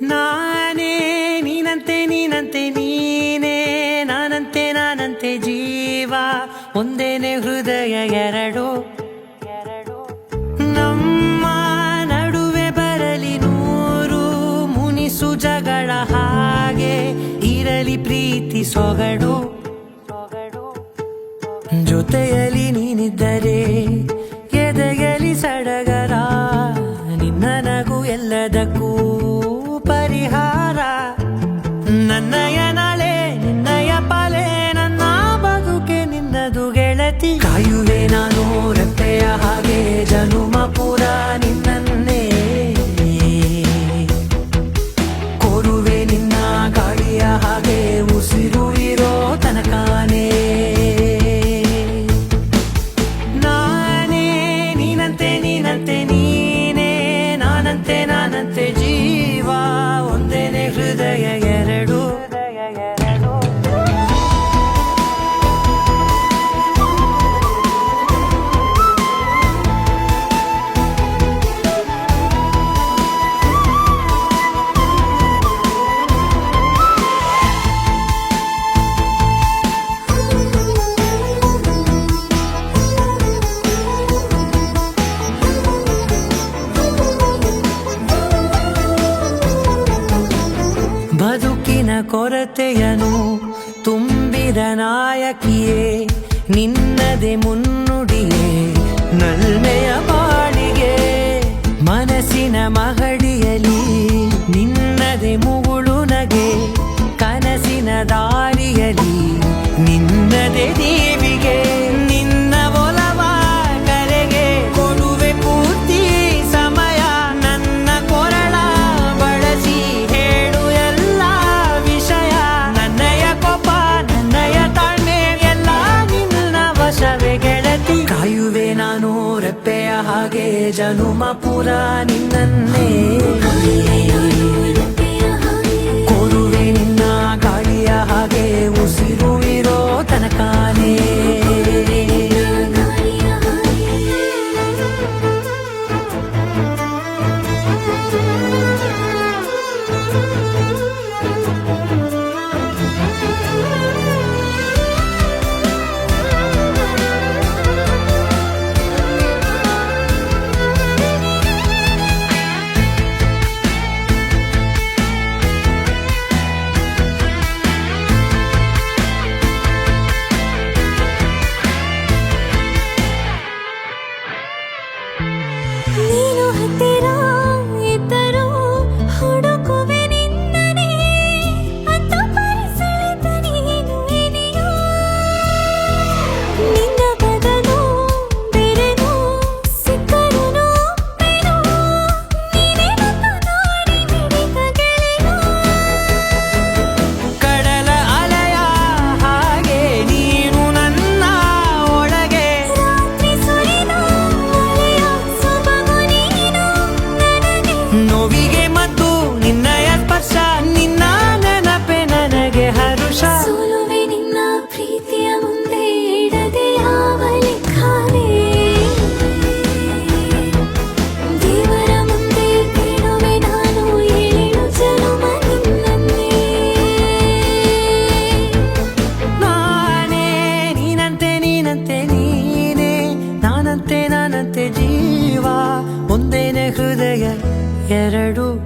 ನಾನೇ ನೀನಂತೆ ನೀನಂತೆ ನೀನೇ ನಾನಂತೆ ನಾನಂತೆ ಜೀವ ಒಂದೇನೆ ಹೃದಯ ಎರಡು ನಮ್ಮ ನಡುವೆ ಬರಲಿ ನೂರು ಮುನಿಸು ಜಗಳ ಹಾಗೆ ಇರಲಿ ಪ್ರೀತಿ ಸೊಗಡು ಜೊತೆಯಲ್ಲಿ ನೀನಿದ್ದರೆ ಎದೆಯಲಿ ಸಡಗರ ನಿನ್ನ ನಗು ಎಲ್ಲದಕ್ಕೂ ಪರಿಹಾರ ನನ್ನಯ ನಾಳೆ ನಿನ್ನಯ ಪಾಲೆ ನನ್ನ ಬದುಕೆ ನಿನ್ನದು ಗೆಳತಿ ಕಾಯುವೆ ನಾನು ರೆಪ್ಪೆಯ ಹಾಗೆ ಜನುಮ ಪುರ ನಿನ್ನನ್ನೇ ಕೋರುವೆ ನಿನ್ನ ಗಾಳಿಯ ಹಾಗೆ ಉಸಿರು ಇರೋ ತನಕಾನೇ ನಾನೇ ನೀನಂತೆ ನೀನಂತೆ ನೀನೇ ನಾನಂತೆ ನಾನಂತೆ ಜೀವ ಒಂದೇನೆ ಹೃದಯ ಎರಡು ಬದುಕಿನ ಕೊರತೆಯನು ತುಂಬಿದ ನಾಯಕಿಯೇ ನಿನ್ನದೆ ಮುನ್ನುಡಿಯೇ ನಲ್ಮೆಯ ಬಾಳಿಗೆ ಮನಸ್ಸಿನ ಮಹಡಿಯಲಿ ನಿನ್ನದೆ ಮುಗುಳು ನಗೆ ಕನಸಿನ ದಾರಿಯಲಿ ನಿನ್ನದೆ ದೀವಿಗೆ ನಿನ್ನ ಒಲವ ಕರೆಗೆ ಕೊಡುವೆ ಪೂರ್ತಿ ಸಮಯ ನನ್ನ ಕೊರಳ ಬಳಸಿ ಹೇಳು ಎಲ್ಲ ವಿಷಯ ನನ್ನಯ ಕೋಪ ನನ್ನಯ ತಾಳ್ಮೆ ಎಲ್ಲ ನಿನ್ನ ವಶವೇ ಗೆಳತಿ ಕಾಯುವೆ ನಾನು ರೆಪ್ಪೆಯ ಹಾಗೆ ಜನುಮ ಪುರ ನಿನ್ನನ್ನೇ ಕೋರುವೆ ನಿನ್ನ ಗಾಳಿಯ ಹಾಗೆ ಉಸಿರು ಇರೋ ತನಕಾನೇ ನೀನು ಹತ್ತಿರ ಇದ್ದರೂ ಹುಡುಕುವೆ ನಿನ್ನನೇ ಅಂತ ಪರಿಸೆಳೆದ ನೀನು ಇದೆಯೋ ನಿನ್ನ ಬದಲು ಬೇರೆನೋ ಸಿಕ್ಕರೂ ಬೇನೋ ನೀನೇ ನನ್ನ ನಾಡಿ ಮಿಡಿತ ಗೆಳೆಯೋ ಕಡಲ ಅಲೆಯ ಹಾಗೆ ನೀನು ನನ್ನ ಒಳಗೆ ರಾತ್ರಿ ಸುರಿದ ಮಳೆಯ ಸೊಬಗು ನೀನು ನನಗೆ ನೋವಿಗೆ ಮತ್ತು ನಿನ್ನಯ ಸ್ಪರ್ಶ ನಿನ್ನ ನೆನಪೆ ನನಗೆ ಹರುಷ ಸೋಲುವೆ ನಿನ್ನ ಪ್ರೀತಿಯ ಮುಂದೆ ಇಡದೆ ಯಾವ ಲೆಕ್ಕನೇ ದೇವರ ಮುಂದೆ ಕೇಳುವೆ ನಾನು 7 ಜನುಮ ನಿನ್ನನ್ನೇ ನಾನೇ ನೀನಂತೆ ನೀನಂತೆ ನೀನೇ ನಾನಂತೆ ನಾನಂತೆ ಜೀವ ಒಂದೇನೆ ಹೃದಯ ಎರಡು